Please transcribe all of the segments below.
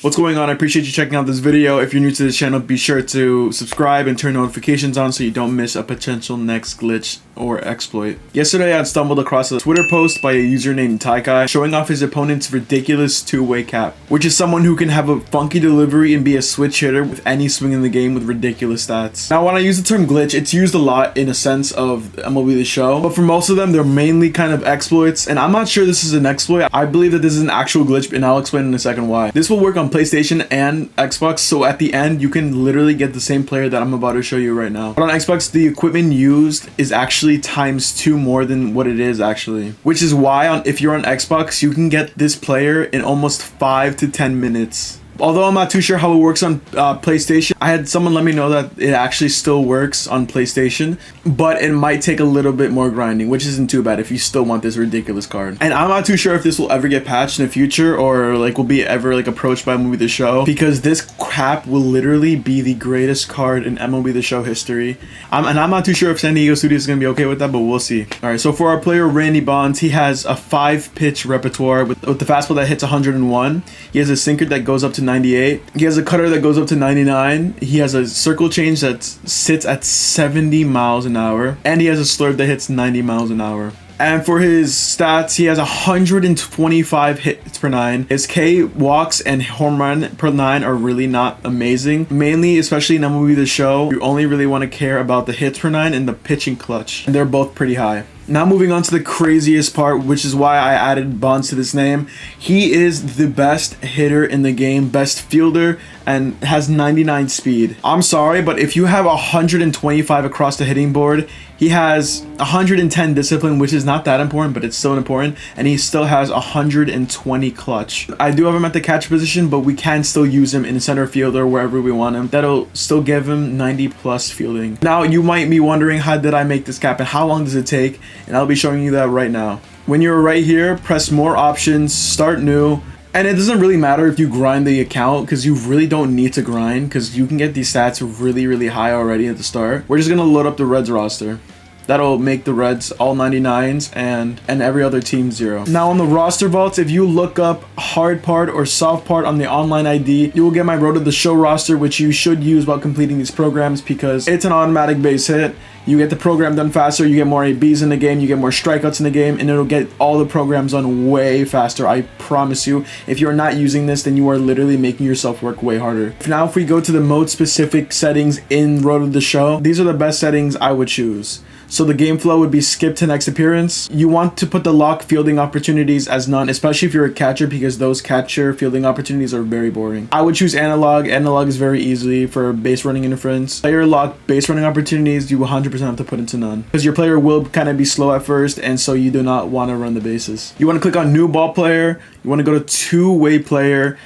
What's going on? I appreciate you checking out this video. If you're new to this channel, be sure to subscribe and turn notifications on so you don't miss a potential next glitch or exploit. Yesterday, I had stumbled across a Twitter post by a user named Taikai showing off his opponent's ridiculous two-way cap, which is someone who can have a funky delivery and be a switch hitter with any swing in the game with ridiculous stats. Now, when I use the term glitch, it's used a lot in a sense of MLB The Show, but for most of them, they're mainly kind of exploits, and I'm not sure this is an exploit. I believe that this is an actual glitch, and I'll explain in a second why. This will work on PlayStation and Xbox, so at the end, you can literally get the same player that I'm about to show you right now. But on Xbox, the equipment used is actually ×2 more than what it is actually, which is why if you're on Xbox, you can get this player in almost 5 to 10 minutes. Although I'm not too sure how it works on PlayStation, I had someone let me know that it actually still works on PlayStation, but it might take a little bit more grinding, which isn't too bad if you still want this ridiculous card. And I'm not too sure if this will ever get patched in the future or like will be ever like approached by MLB The Show, because this cap will literally be the greatest card in MLB The Show history. And I'm not too sure if San Diego Studios is going to be okay with that, but we'll see. Alright, so for our player Randy Bonds, he has a 5-pitch repertoire with the fastball that hits 101. He has a sinker that goes up to 98. He has a cutter that goes up to 99. He has a circle change that sits at 70 miles an hour. And he has a slurve that hits 90 miles an hour. And for his stats, he has 125 hits per 9. His K, walks, and home run per 9 are really not amazing. Mainly, especially in MLB The Show, you only really want to care about the hits per 9 and the pitching clutch. And they're both pretty high. Now moving on to the craziest part, which is why I added Bonds to this name. He is the best hitter in the game, best fielder, and has 99 speed. I'm sorry, but if you have 125 across the hitting board, he has 110 discipline, which is not that important, but it's still important, and he still has 120 clutch. I do have him at the catcher position, but we can still use him in center field or wherever we want him. That'll still give him 90 plus fielding. Now you might be wondering, how did I make this cap and how long does it take? And I'll be showing you that right now. When you're right here, press more options, start new. And it doesn't really matter if you grind the account, because you really don't need to grind, because you can get these stats really high already at the start. We're just going to load up the Reds roster. That'll make the Reds all 99s and every other team 0. Now on the roster vaults, if you look up Hardpard or Softpart on the online ID, you will get my Road to the Show roster, which you should use while completing these programs because it's an automatic base hit. You get the program done faster, you get more ABs in the game, you get more strikeouts in the game, and it'll get all the programs done way faster, I promise you. If you're not using this, then you are literally making yourself work way harder. Now if we go to the mode-specific settings in Road to the Show, these are the best settings I would choose. So the game flow would be skip to next appearance. You want to put the lock fielding opportunities as none, especially if you're a catcher, because those catcher fielding opportunities are very boring. I would choose analog. Analog is very easy for base running interference. Player lock base running opportunities, you 100% have to put into none, because your player will kind of be slow at first, and so you do not want to run the bases. You want to click on new ball player. You want to go to two-way player.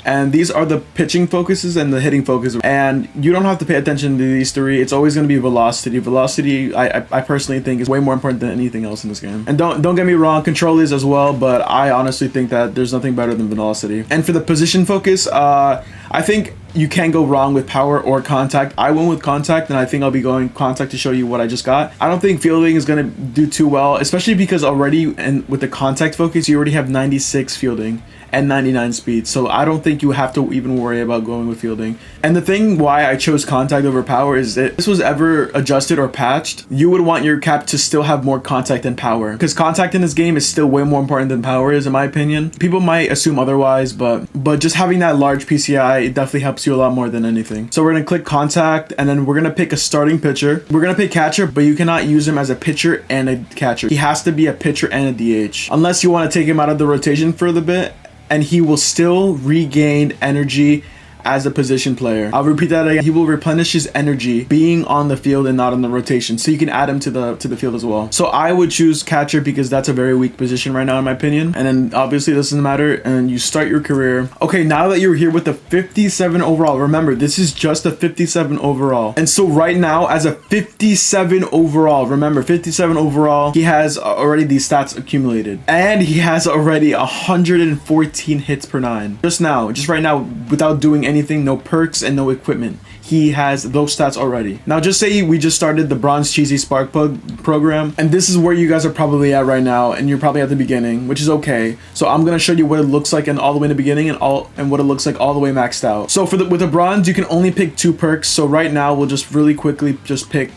And these are the pitching focuses and the hitting focus. And you don't have to pay attention to these three. It's always going to be velocity. Velocity, I personally think, is way more important than anything else in this game. And don't get me wrong, control is as well, but I honestly think that there's nothing better than velocity. And for the position focus, I think you can't go wrong with power or contact. I went with contact, and I think I'll be going contact to show you what I just got. I don't think fielding is going to do too well, especially because already, and with the contact focus, you already have 96 fielding and 99 speed. So I don't think you have to even worry about going with fielding. And the thing why I chose contact over power is that if this was ever adjusted or patched, you would want your cap to still have more contact than power, because contact in this game is still way more important than power is, in my opinion. People might assume otherwise, but just having that large PCI, it definitely helps you a lot more than anything. So we're going to click contact, and then we're going to pick a starting pitcher. We're going to pick catcher, but you cannot use him as a pitcher and a catcher. He has to be a pitcher and a DH, unless you want to take him out of the rotation for a bit, and he will still regain energy as a position player. I'll repeat that again. He will replenish his energy being on the field and not on the rotation, so you can add him to the field as well. So I would choose catcher because that's a very weak position right now in my opinion. And then obviously this doesn't matter, and you start your career. Okay, now that you're here with the 57 overall, remember this is just a 57 overall. And so right now, as a 57 overall, remember 57 overall, he has already these stats accumulated, and he has already 114 hits per 9 just right now, without doing anything, no perks, and no equipment. He has those stats already. Now just say we just started the Bronze Cheesy Spark Plug program, and this is where you guys are probably at right now, and you're probably at the beginning, which is okay. So I'm gonna show you what it looks like in all the way in the beginning and what it looks like all the way maxed out. So with the bronze, you can only pick 2 perks. So right now we'll just really quickly just pick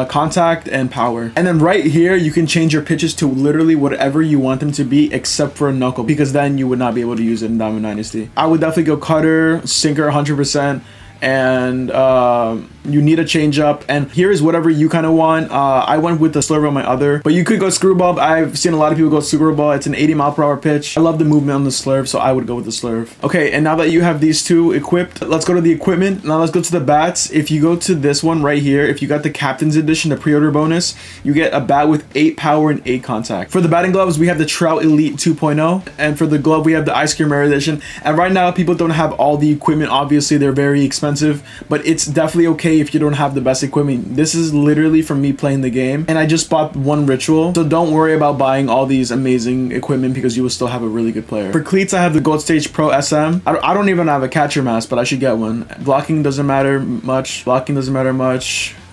contact and power, and then right here you can change your pitches to literally whatever you want them to be except for a knuckle, because then you would not be able to use it in Diamond Dynasty. I would definitely go cutter, sinker 100%, and you need a change up, and here's whatever you kind of want. I went with the slurve on my other, but you could go screwball. I've seen a lot of people go screwball. It's an 80-mile-per-hour pitch. I love the movement on the slurve, so I would go with the slurve. Okay, and now that you have these 2 equipped, let's go to the equipment. Now let's go to the bats. If you go to this one right here, if you got the Captain's Edition, the pre-order bonus, you get a bat with 8 power and 8 contact. For the batting gloves, we have the Trout Elite 2.0, and for the glove, we have the Ice Cream Rare Edition. And right now, people don't have all the equipment. Obviously, they're very expensive, but it's definitely okay if you don't have the best equipment. This is literally from me playing the game, and I just bought 1 ritual, so don't worry about buying all these amazing equipment because you will still have a really good player. For cleats, I have the Gold Stage Pro SM. I don't even have a catcher mask, but I should get one. Blocking doesn't matter much.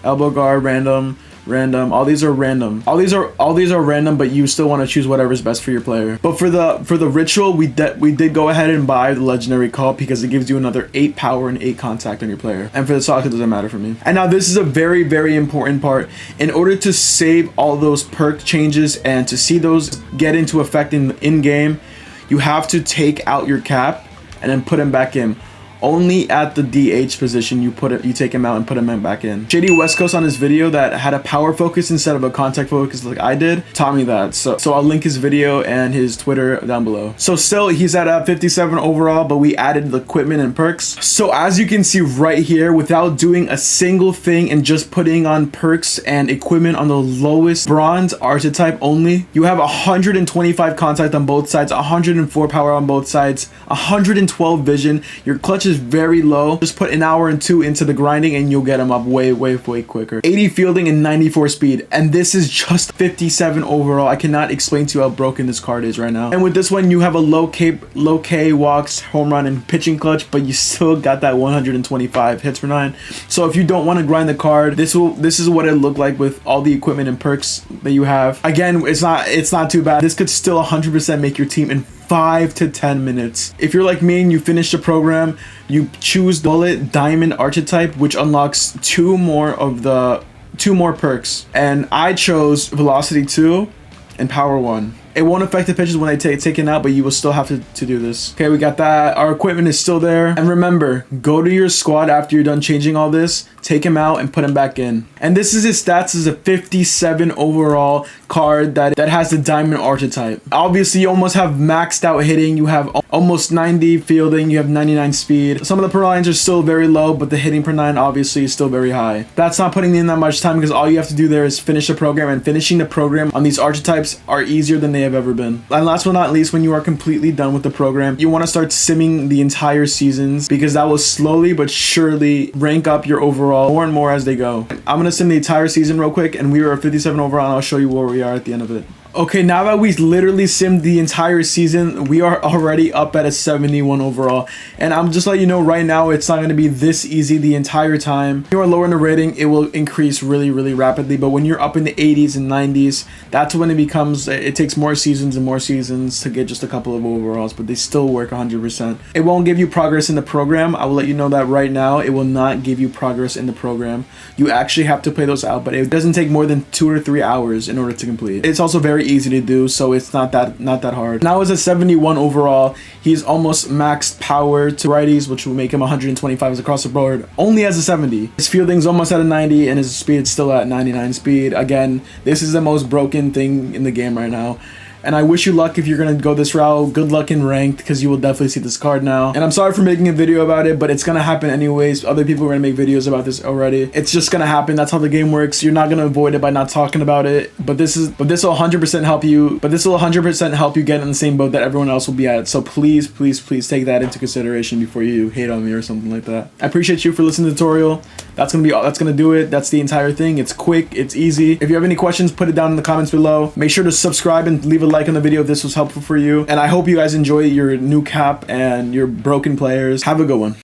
Elbow guard, random. All these are random. All these are random, but you still want to choose whatever's best for your player. But for the ritual, we did go ahead and buy the legendary call because it gives you another 8 power and 8 contact on your player. And for the sock, it doesn't matter for me. And now this is a very, very important part. In order to save all those perk changes and to see those get into effect in game, you have to take out your cap and then put them back in. Only at the DH position you take him out and put him back in. Shady West Coast on his video that had a power focus instead of a contact focus like I did taught me that. So I'll link his video and his Twitter down below. So still he's at 57 overall, but we added the equipment and perks. So as you can see right here, without doing a single thing and just putting on perks and equipment on the lowest bronze archetype only, you have 125 contact on both sides, 104 power on both sides, 112 vision. Your clutch is very low. Just put 1 hour and 2 into the grinding and you'll get them up way quicker. 80 fielding and 94 speed, and this is just 57 overall. I cannot explain to you how broken this card is right now. And with this one, you have a low K walks, home run, and pitching clutch, but you still got that 125 hits per 9. So if you don't want to grind the card, this is what it looked like with all the equipment and perks that you have. Again, it's not too bad. This could still 100% make your team in 5 to 10 minutes. If you're like me and you finish the program, you choose Bullet Diamond archetype, which unlocks 2 more perks, and I chose Velocity 2 and Power 1. It won't affect the pitches when they taken out, but you will still have to do this. Okay, we got that. Our equipment is still there. And remember, go to your squad after you're done changing all this, take him out and put him back in. And this is his stats as a 57 overall card that has the diamond archetype. Obviously, you almost have maxed out hitting. You have almost 90 fielding. You have 99 speed. Some of the per lines are still very low, but the hitting per 9 obviously is still very high. That's not putting in that much time because all you have to do there is finish the program, and finishing the program on these archetypes are easier than they have ever been. And last but not least, when you are completely done with the program, you want to start simming the entire seasons because that will slowly but surely rank up your overall more and more as they go. I'm going to sim the entire season real quick, and we were at 57 overall, and I'll show you where we are at the end of it. Okay, now that we literally simmed the entire season, we are already up at a 71 overall. And I'm just letting you know right now, it's not going to be this easy the entire time. If you are lower in the rating, it will increase really rapidly. But when you're up in the 80s and 90s, that's when it takes more seasons and more seasons to get just a couple of overalls. But they still work 100%. It won't give you progress in the program. I will let you know that right now. It will not give you progress in the program. You actually have to play those out, but it doesn't take more than 2 or 3 hours in order to complete. It's also very easy to do, so it's not that hard. Now is a 71 overall. He's almost maxed power to righties, which will make him 125 across the board. Only has a 70. His fielding's almost at a 90, and his speed's still at 99 speed. Again, this is the most broken thing in the game right now. And I wish you luck if you're going to go this route. Good luck in ranked, because you will definitely see this card now. And I'm sorry for making a video about it, but it's going to happen anyways. Other people are going to make videos about this already. It's just going to happen. That's how the game works. You're not going to avoid it by not talking about it. But this will 100% help you. But this will 100% help you get in the same boat that everyone else will be at. So please take that into consideration before you hate on me or something like that. I appreciate you for listening to the tutorial. That's going to do it. That's the entire thing. It's quick. It's easy. If you have any questions, put it down in the comments below. Make sure to subscribe and leave a like on the video if this was helpful for you. And I hope you guys enjoy your new cap and your broken players. Have a good one.